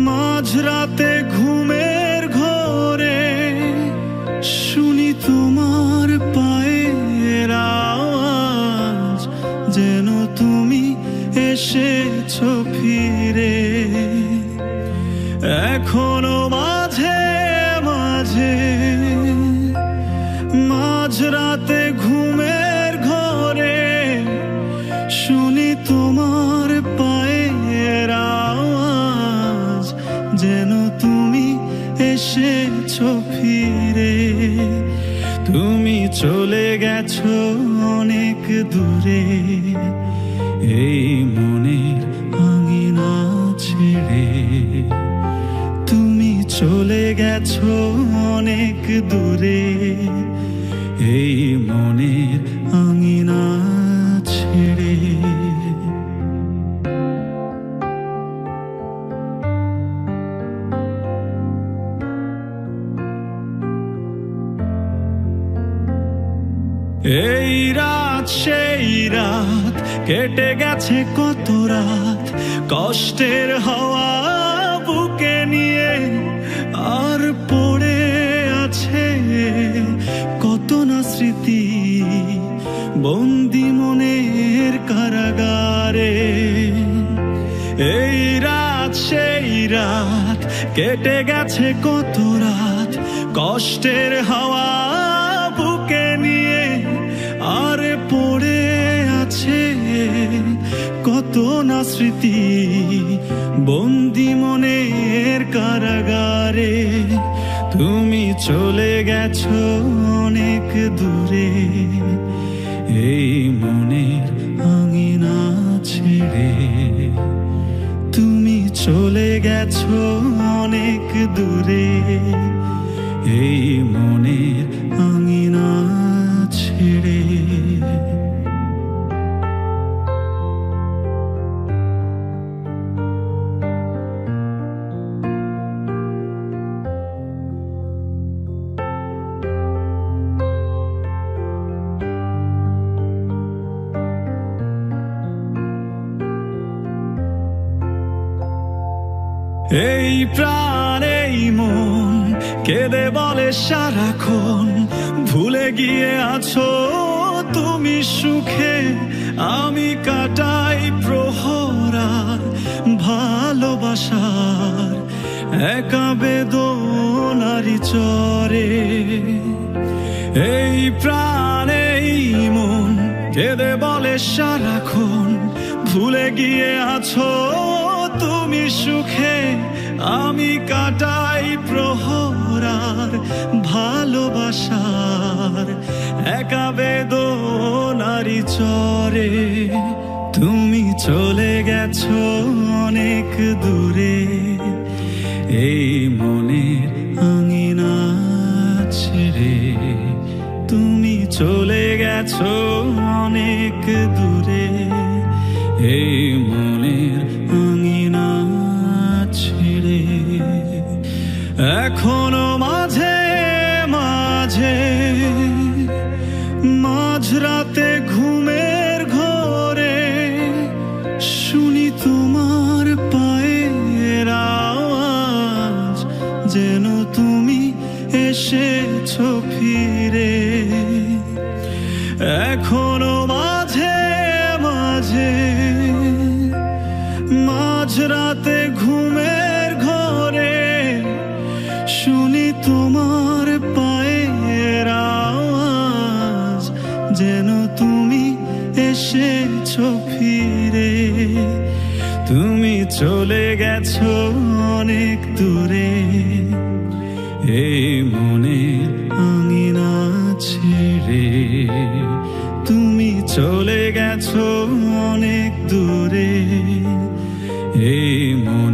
মাঝরাতে ঘুমের ঘোরে শুনি তোমার পায়ের আওয়াজ, যেন তুমি এসেছো ফিরে। এখনো মাঝে মাঝে মাঝরাতে ঘুমের ঘোরে শুনি তোমার পায়ের আওয়াজ, যেন তুমি এসেছো ফিরে। তুমি চলে গেছো অনেক দূরে, এই মনের আঙিনা ছেড়ে। তুমি চলে গেছো অনেক দূরে, এই মনের আঙিনা ছেড়ে। এই রাত সেই রাত, কেটে গেছে কত রাত কষ্টের হাওয়া বুকে নিয়ে। আর পড়ে আছে কত না স্মৃতি বন্দি মনের কারাগারে। এই রাত সেই রাত, কেটে গেছে কত রাত কষ্টের হাওয়া বুকে নিয়ে। আর পড়ে আছে কত না স্মৃতি বন্দি মনের কারাগারে। তুমি চলে গেছো অনেক দূরে, এই মনের আঙিনা ছেড়ে। তুমি চলে গেছো অনেক দূরে, এই মনের আঙিনা ছেড়ে। এই প্রাণ এই মন কেঁদে বলে সারাক্ষণ, ভুলে গিয়ে আছো তুমি সুখে। আমি কাটাই প্রহরার ভালোবাসার একা বেদনারি চরে। এই প্রাণ এই মন কেঁদে বলে সারাক্ষণ, ভুলে গিয়ে আছো তুমি সুখে। আমি কাটাই প্রহরার ভালোবাসার একা বেদনারি চরে। তুমি চলে গেছো অনেক দূরে, এই মনের আঙিনা ছেড়ে। তুমি চলে গেছো অনেক দূরে, এই মনের আঙিনা ছেড়ে। এখনো মাঝে মাঝে মাঝরাতে ঘুমের ঘোরে শুনি তোমার পায়ের আওয়াজ, যেন তুমি এসেছো ফিরে। এখনো মাঝে মাঝে মাঝরাতে ঘুমের ঘোরে শুনি তোমার পায়ের আওয়াজ, যেন তুমি এসেছো ফিরে। তুমি চলে গেছো অনেক দূরে, এই মনের আঙিনা ছেড়ে। তুমি চলে গেছো অনেক দূরে, এই মন